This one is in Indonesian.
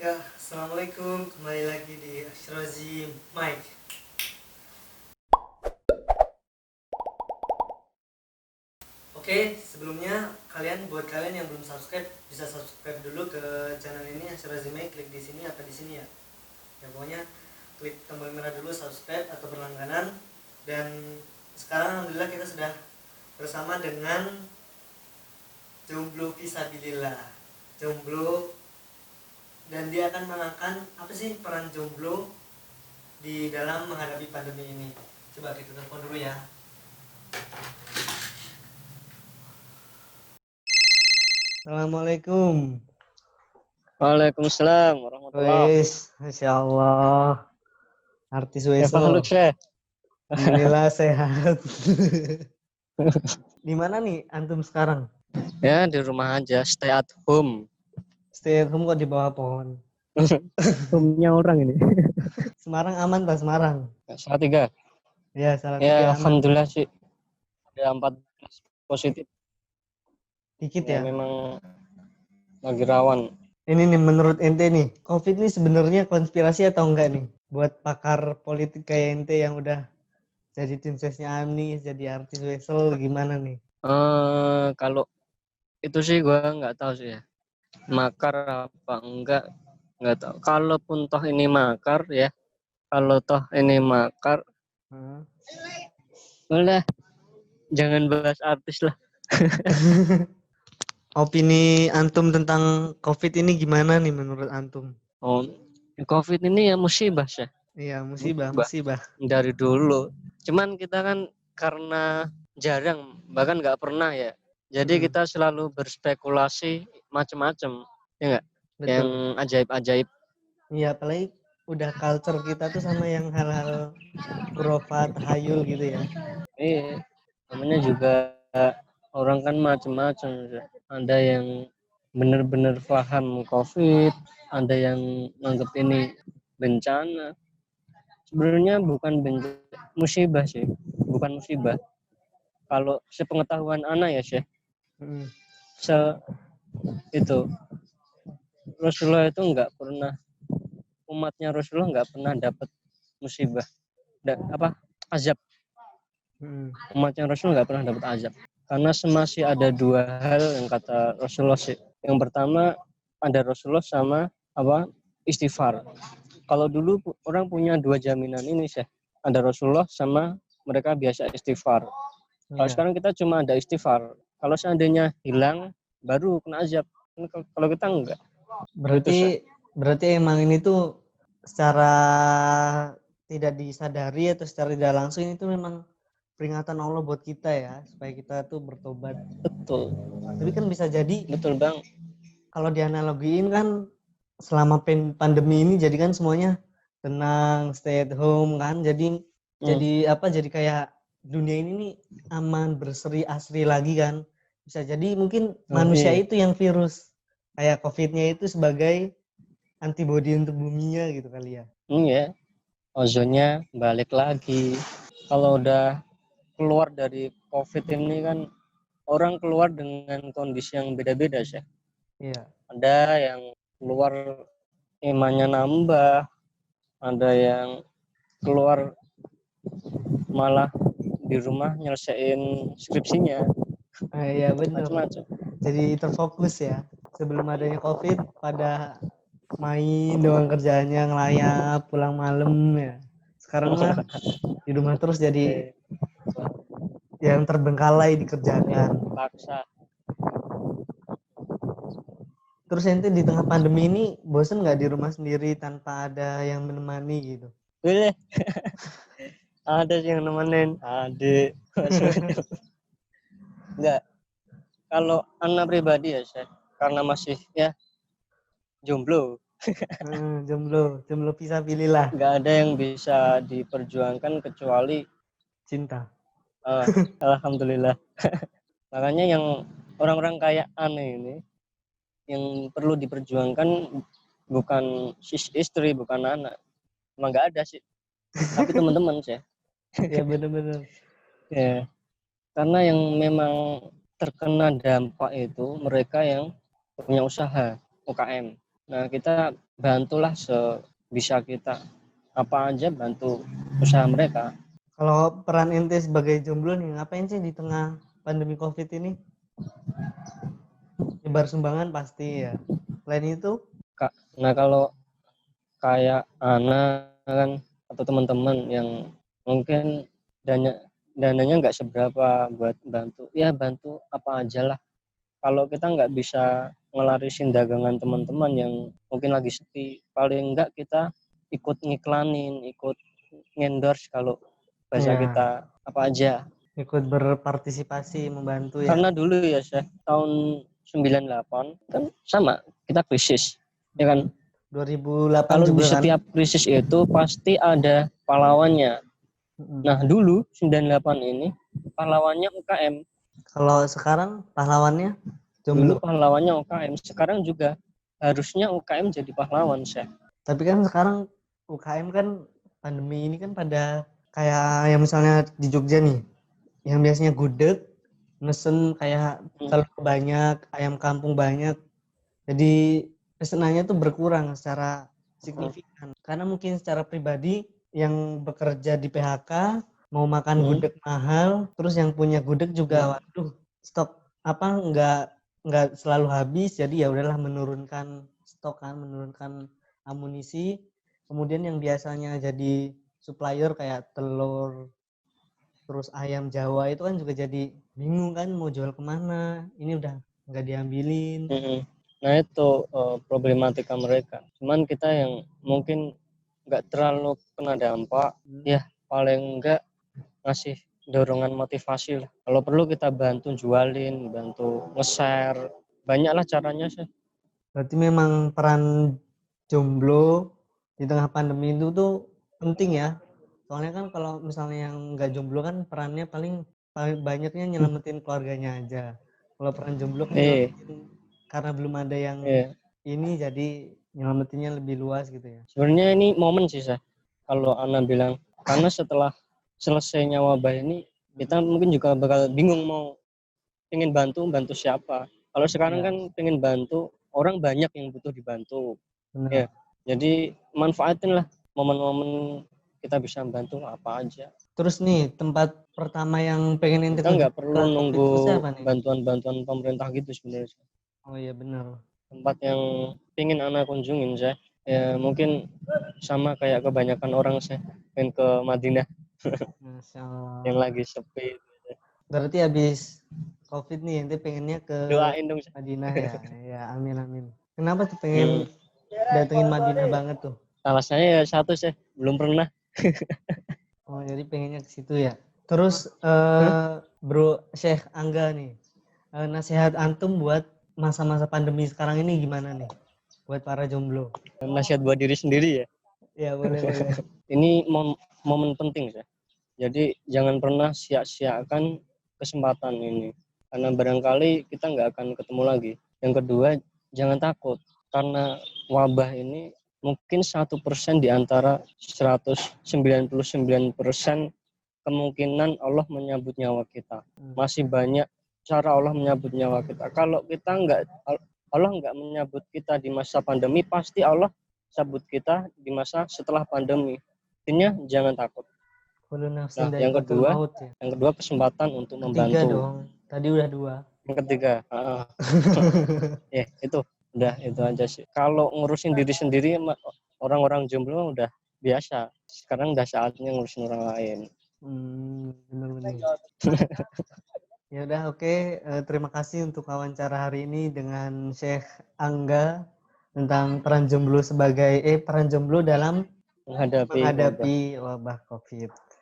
Ya, assalamualaikum. Kembali lagi di Ashrazi Mike. Oke, sebelumnya buat kalian yang belum subscribe bisa subscribe dulu ke channel ini Ashrazi Mike. Klik di sini atau di sini ya. Ya pokoknya klik tombol merah dulu subscribe atau berlangganan. Dan sekarang alhamdulillah kita sudah bersama dengan Jomblo Fisabilillah. Jomblo, dan dia akan mengangkat apa sih peran jomblo di dalam menghadapi pandemi ini. Coba kita telepon dulu ya. Assalamualaikum. Waalaikumsalam warahmatullah. Wes, Masya Allah. Artis Ya Pak Wesel. Syekh. Alhamdulillah sehat. Di mana nih antum sekarang? Ya di rumah aja, stay at home. Stay at home kok di bawah pohon. Home-nya orang ini. Semarang aman Pak Semarang? Salah tiga. Ya, salah tiga Ya aman. alhamdulillah sih. Ada 14 positif. Dikit Ya ya. memang lagi rawan. Ini nih menurut ente nih, COVID ini sebenarnya konspirasi atau enggak nih? Buat pakar politik kayak ente yang udah jadi tim sesnya Anies, jadi artis Wesel, gimana nih? Kalau itu sih gua nggak tahu sih ya. Makar apa enggak tahu. Kalaupun toh ini makar ya, kalau toh ini makar, Hah? udah jangan bahas artis lah. Opini antum tentang COVID ini gimana nih menurut antum? Oh, COVID ini ya musibah sih. Iya, musibah, Musibah musibah. dari dulu. Cuman kita kan karena jarang bahkan nggak pernah ya. Jadi Hmm, kita selalu berspekulasi macam-macam, ya nggak? Yang betul. ajaib-ajaib. Iya, apalagi udah culture kita tuh sama yang hal-hal khurafat, tahayul gitu ya. Namanya juga orang kan macam-macam. Ada yang benar-benar paham COVID, ada yang menganggap ini bencana. Sebenarnya bukan musibah sih, bukan musibah. Kalau sepengetahuan anak ya Syekh, Hmm, se itu Rasulullah itu nggak pernah, umatnya Rasulullah nggak pernah dapat musibah apa azab. hmm. Umatnya Rasul nggak pernah dapat azab karena semasih ada dua hal yang kata Rasulullah sih. Yang pertama ada Rasulullah sama apa istighfar. Kalau dulu orang punya dua jaminan ini sih, ada Rasulullah sama mereka biasa istighfar. Kalau Iya. sekarang kita cuma ada istighfar. Kalau seandainya hilang, baru kena azab. Kalau kita enggak. Itu sih. Berarti berarti emang ini tuh secara tidak disadari atau secara tidak langsung itu memang peringatan Allah buat kita ya, supaya kita tuh bertobat. Betul. Tapi kan bisa jadi Betul bang. kalau dianalogiin kan selama pandemi ini jadi kan semuanya tenang, stay at home kan. Jadi Hmm. jadi kayak dunia ini nih aman, berseri asri lagi kan. Bisa jadi mungkin manusia Iya. itu yang virus. Kayak COVID-nya itu sebagai antibodi untuk buminya gitu kali ya. Ya. Ozonnya balik lagi. Kalau udah keluar dari COVID ini kan orang keluar dengan kondisi yang beda-beda sih. Iya. Ada yang keluar imannya nambah, ada yang keluar malah di rumah nyelesain skripsinya, Iya bener. macam-macam. Jadi terfokus ya. Sebelum adanya COVID pada main doang kerjaannya ngelayap pulang malam ya. Sekarang mah di rumah terus jadi Eh, yang terbengkalai dikerjakan. paksa. Terus ente di tengah pandemi ini bosen nggak di rumah sendiri tanpa ada yang menemani gitu? Boleh, ada sih yang nemenin, adik. Enggak, kalau anak pribadi ya saya karena masih ya jomblo, Jomblo fisabilillah, nggak ada yang bisa diperjuangkan kecuali cinta. uh, alhamdulillah. Makanya yang orang-orang kayak aneh ini yang perlu diperjuangkan bukan istri, bukan anak, emang nggak ada sih, tapi teman-teman sih Ya bener-bener. ya. Karena yang memang terkena dampak itu mereka yang punya usaha UKM. Nah, kita bantulah sebisa kita. Apa aja bantu usaha mereka. Kalau peran ente sebagai jomblo nih, ngapain sih di tengah pandemi COVID ini? Nyebar sumbangan pasti ya. Selain itu, Nah, kalau kayak anak kan atau teman-teman yang mungkin dananya nggak seberapa buat bantu, ya bantu apa aja lah. Kalau kita nggak bisa ngelarisin dagangan teman-teman yang mungkin lagi sepi, paling nggak kita ikut ngiklanin, ikut endorse kalau bahasa ya, kita apa aja. ikut berpartisipasi membantu ya. Karena dulu ya saya tahun 98 kan sama kita krisis, ya kan. 2008 Kalau di juga kan. setiap krisis itu pasti ada pahlawannya. Nah, dulu 98 ini pahlawannya UKM. Kalau sekarang pahlawannya Dulu jomblo. pahlawannya UKM, sekarang juga harusnya UKM jadi pahlawan, Syekh. Tapi kan sekarang UKM kan pandemi ini kan pada kayak yang misalnya di Jogja nih, yang biasanya gudeg, mesen kayak telur banyak, ayam kampung banyak. Jadi pesenannya tuh berkurang secara signifikan. Karena mungkin secara pribadi yang bekerja di PHK mau makan gudeg mahal, terus yang punya gudeg juga waduh stok apa nggak selalu habis, jadi ya udahlah menurunkan stok kan, menurunkan amunisi. Kemudian yang biasanya jadi supplier kayak telur terus ayam Jawa itu kan juga jadi bingung kan mau jual kemana, ini udah nggak diambilin. Nah, itu problematika mereka. Cuman kita yang mungkin nggak terlalu kena dampak, ya paling enggak ngasih dorongan motivasi lah. Kalau perlu kita bantu jualin, bantu nge-share, banyaklah caranya sih. Berarti memang peran jomblo di tengah pandemi itu tuh penting ya. Soalnya kan kalau misalnya yang nggak jomblo kan perannya paling banyaknya nyelamatin keluarganya aja. Kalau peran jomblo kan nyelamatin karena belum ada yang ini jadi nyelamatinnya lebih luas gitu ya. Sebenarnya ini momen sih saya. Kalau Ana bilang, karena setelah selesainya wabah ini kita mungkin juga bakal bingung mau pengen bantu siapa. Kalau sekarang kan pengen bantu orang banyak yang butuh dibantu. Benar. Ya, jadi manfaatin lah momen-momen kita bisa bantu apa aja. Terus nih tempat pertama yang pengen ente Kita nggak perlu nunggu nih? bantuan pemerintah gitu sebenarnya. Oh iya benar. Tempat yang pingin anak kunjungin saya, ya mungkin sama kayak kebanyakan orang saya pengen ke Madinah. Yang lagi sepi. Berarti habis COVID nih ente pengennya ke Doain dong. Madinah ya. Ya amin amin. Kenapa tuh pengen datengin Madinah banget tuh? Alasannya ya satu sih, belum pernah. Oh jadi pengennya ke situ ya. Terus Bro Syekh Angga nih, nasihat antum buat masa-masa pandemi sekarang ini gimana nih? Buat para jomblo. Nasihat buat diri sendiri ya. Ya boleh boleh. Ini momen penting ya. Jadi jangan pernah sia-siakan kesempatan ini. Karena barangkali kita nggak akan ketemu lagi. Yang kedua, jangan takut. Karena wabah ini mungkin 1% di antara 199% kemungkinan Allah menyambut nyawa kita. Masih banyak cara Allah menyambut nyawa kita. Kalau kita Allah nggak menyambut kita di masa pandemi, pasti Allah sambut kita di masa setelah pandemi. Intinya jangan takut. Nah, yang kedua kesempatan untuk membantu. Ketiga dong. Tadi udah 2. Yang ketiga, ya itu udah itu aja sih. Kalau ngurusin diri sendiri orang-orang jomblo udah biasa. Sekarang udah saatnya ngurusin orang lain. Benar-benar. Ya udah oke. Terima kasih untuk wawancara hari ini dengan Syekh Angga tentang peran jomblo dalam menghadapi wabah COVID.